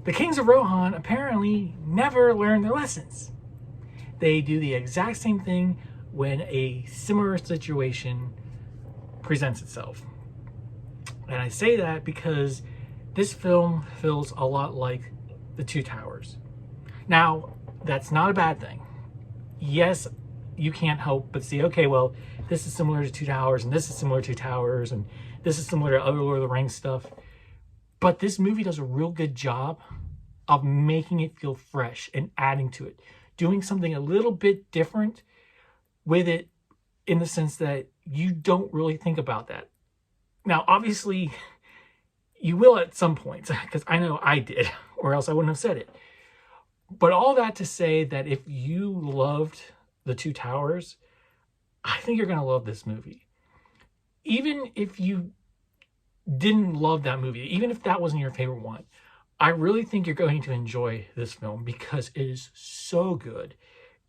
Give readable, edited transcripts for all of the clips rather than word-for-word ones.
The Kings of Rohan apparently never learn their lessons. They do the exact same thing when a similar situation presents itself. And I say that because this film feels a lot like The Two Towers. Now, that's not a bad thing. Yes, you can't help but see, okay, well, this is similar to Two Towers, and this is similar to Two Towers, and this is similar to other Lord of the Rings stuff. But this movie does a real good job of making it feel fresh and adding to it, doing something a little bit different with it, in the sense that you don't really think about that. Now, obviously, you will at some points, because I know I did, or else I wouldn't have said it. But all that to say that if you loved The Two Towers, I think you're going to love this movie. Even if you didn't love that movie, even if that wasn't your favorite one, I really think you're going to enjoy this film because it is so good.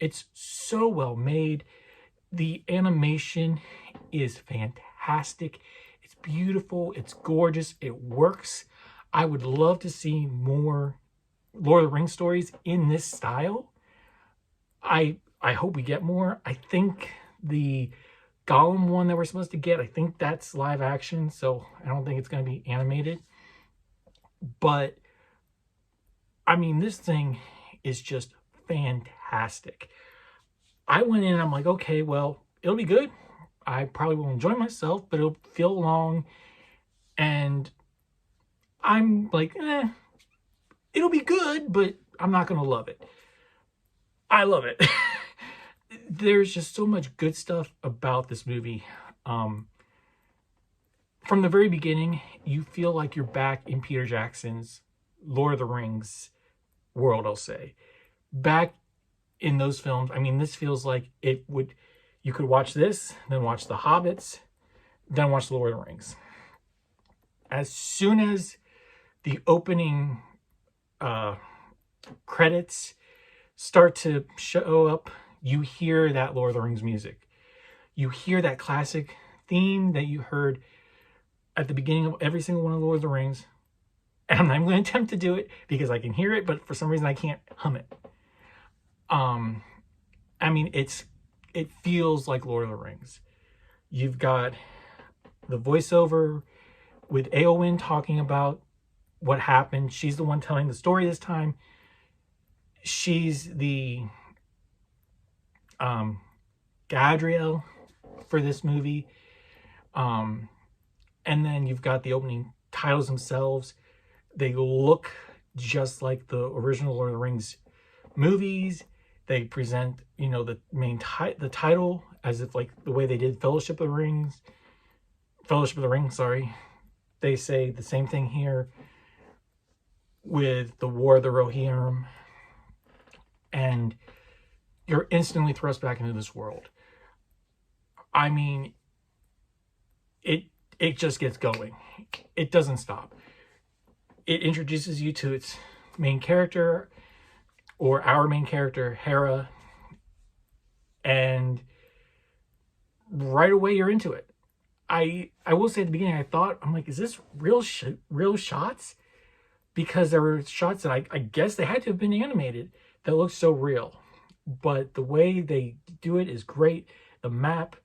It's so well made. The animation is fantastic. It's beautiful. It's gorgeous. It works. I would love to see more Lord of the Rings stories in this style. I hope we get more. I think the Gollum one that we're supposed to get, I think that's live action, so I don't think it's going to be animated. But, I mean, this thing is just fantastic. I went in and I'm like, okay, well, it'll be good. I probably will enjoy myself, but it'll feel long. And I'm like, it'll be good, but I'm not going to love it. I love it. There's just so much good stuff about this movie. From the very beginning, you feel like you're back in Peter Jackson's Lord of the Rings world, I'll say. Back in those films, I mean, this feels like you could watch this, then watch The Hobbits, then watch The Lord of the Rings. As soon as the opening credits start to show up, you hear that Lord of the Rings music. You hear that classic theme that you heard at the beginning of every single one of the Lord of the Rings. And I'm not even going to attempt to do it because I can hear it, but for some reason I can't hum it. I mean, it feels like Lord of the Rings. You've got the voiceover with Eowyn talking about what happened. She's the one telling the story this time. She's the Galadriel for this movie. And then you've got the opening titles themselves. They look just like the original Lord of the Rings movies. They present, the main the title as if like the way they did Fellowship of the Ring, sorry. They say the same thing here with the War of the Rohirrim. And you're instantly thrust back into this world. I mean, it just gets going. It doesn't stop. It introduces you to its main character, or our main character, Hera, and right away you're into it. I will say at the beginning, I'm like, is this real shots? Because there were shots that I guess they had to have been animated that looked so real. But the way they do it is great. The map,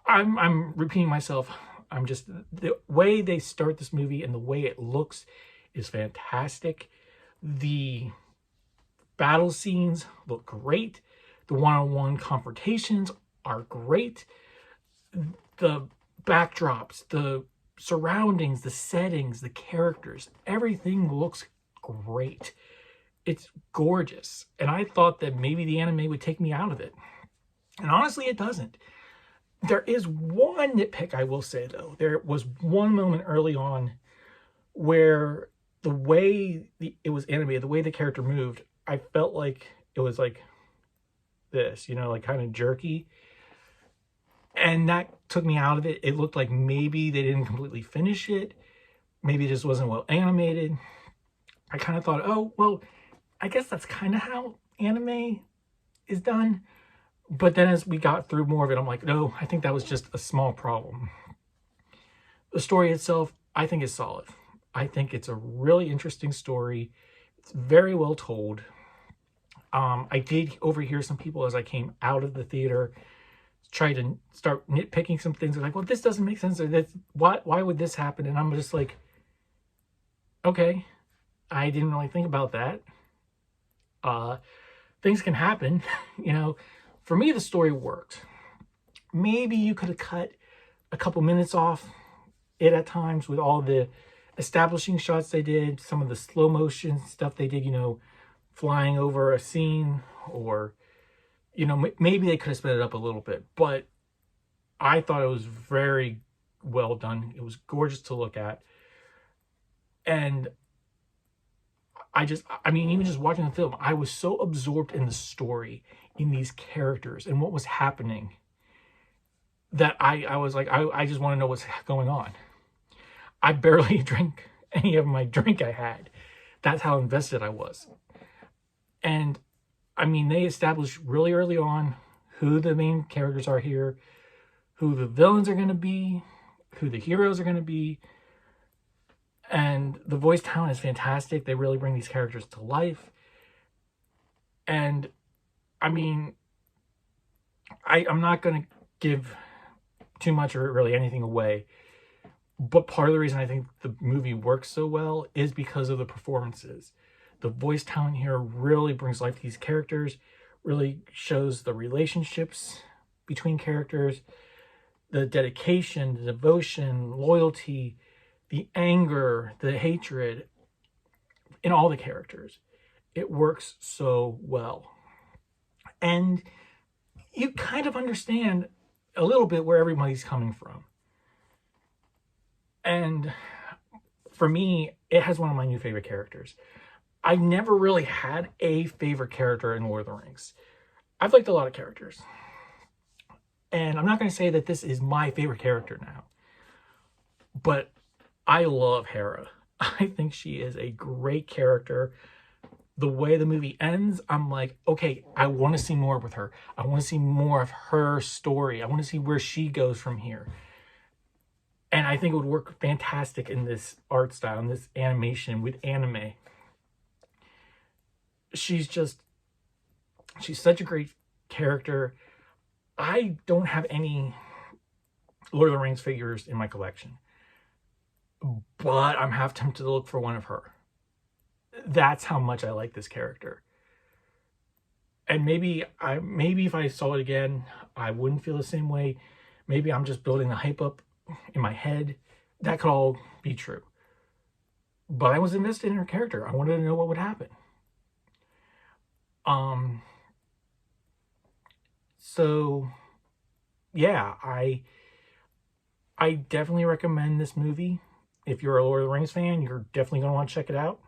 I'm repeating myself. The way they start this movie and the way it looks is fantastic. The battle scenes look great. The one-on-one confrontations are great. The backdrops, the surroundings, the settings, the characters, everything looks great. It's gorgeous. And I thought that maybe the anime would take me out of it. And honestly, it doesn't. There is one nitpick I will say, though. There was one moment early on where the way it was animated, the way the character moved, I felt like it was like this, like kind of jerky. And that took me out of it. It looked like maybe they didn't completely finish it. Maybe it just wasn't well animated. I kind of thought, oh, well, I guess that's kind of how anime is done. But then as we got through more of it, I'm like, no, I think that was just a small problem. The story itself, I think, is solid. I think it's a really interesting story. It's very well told. I did overhear some people as I came out of the theater try to start nitpicking some things. They're like, well, this doesn't make sense. Or this, why would this happen? And I'm just like, okay, I didn't really think about that. Things can happen. For me, the story worked. Maybe you could have cut a couple minutes off it at times with all the establishing shots they did, some of the slow motion stuff they did, flying over a scene, or, maybe they could have sped it up a little bit. But I thought it was very well done. It was gorgeous to look at. And even just watching the film, I was so absorbed in the story, in these characters, and what was happening, that I was like, I just want to know what's going on. I barely drank any of my drink I had. That's how invested I was. And, they established really early on who the main characters are here, who the villains are going to be, who the heroes are going to be. And the voice talent is fantastic. They really bring these characters to life. And, I'm not going to give too much or really anything away. But part of the reason I think the movie works so well is because of the performances. The voice talent here really brings life to these characters, really shows the relationships between characters, the dedication, the devotion, loyalty, the anger, the hatred in all the characters. It works so well. And you kind of understand a little bit where everybody's coming from. And for me, it has one of my new favorite characters. I never really had a favorite character in Lord of the Rings. I've liked a lot of characters. And I'm not going to say that this is my favorite character now. But I love Hera. I think she is a great character. The way the movie ends, I'm like, okay, I want to see more with her. I want to see more of her story. I want to see where she goes from here. And I think it would work fantastic in this art style, in this animation with anime. She's such a great character. I don't have any Lord of the Rings figures in my collection, but I'm half tempted to look for one of her. That's how much I like this character. And maybe if I saw it again, I wouldn't feel the same way. Maybe I'm just building the hype up in my head. That could all be true. But I was invested in her character. I wanted to know what would happen. So yeah, I definitely recommend this movie. If you're a Lord of the Rings fan, you're definitely going to want to check it out.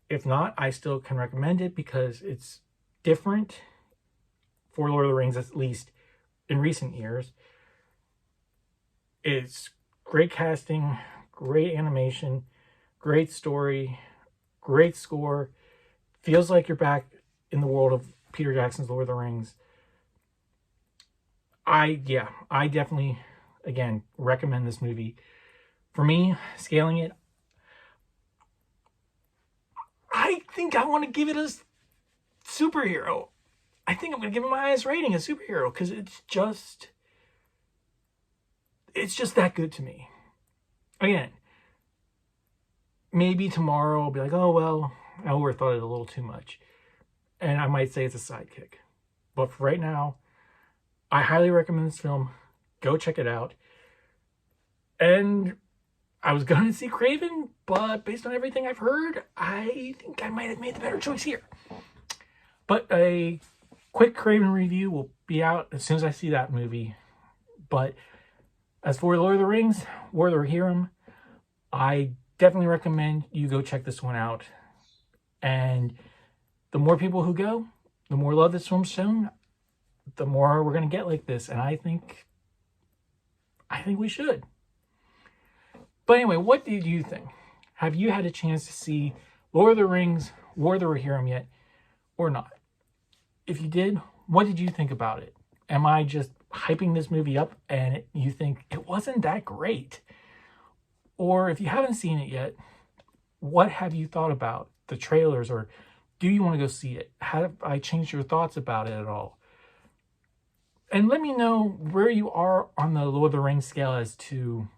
If not, I still can recommend it because it's different for Lord of the Rings, at least in recent years. It's great casting, great animation, great story, great score. Feels like you're back in the world of Peter Jackson's Lord of the Rings. I definitely, again, recommend this movie. For me, scaling it, I think I want to give it a superhero. I think I'm going to give it my highest rating, a superhero, because it's just that good to me. Again, maybe tomorrow I'll be like, oh, well, I overthought it a little too much. And I might say it's a sidekick. But for right now, I highly recommend this film. Go check it out. And I was going to see Craven, but based on everything I've heard, I think I might have made the better choice here. But a quick Craven review will be out as soon as I see that movie. But as for Lord of the Rings, War of the Rohirrim, I definitely recommend you go check this one out. And the more people who go, the more love this film's shown, the more we're going to get like this. And I think we should. But anyway, what did you think? Have you had a chance to see Lord of the Rings, War of the Rohirrim yet, or not? If you did, what did you think about it? Am I just hyping this movie up and you think it wasn't that great? Or if you haven't seen it yet, what have you thought about the trailers, or do you want to go see it? Have I changed your thoughts about it at all? And let me know where you are on the Lord of the Rings scale as to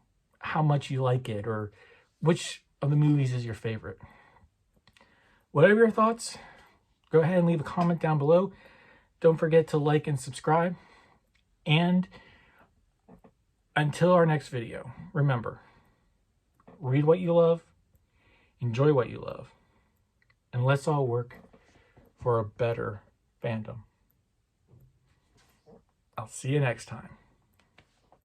how much you like it, or which of the movies is your favorite. Whatever your thoughts, go ahead and leave a comment down below. Don't forget to like and subscribe. And until our next video, remember, read what you love, enjoy what you love, and let's all work for a better fandom. I'll see you next time.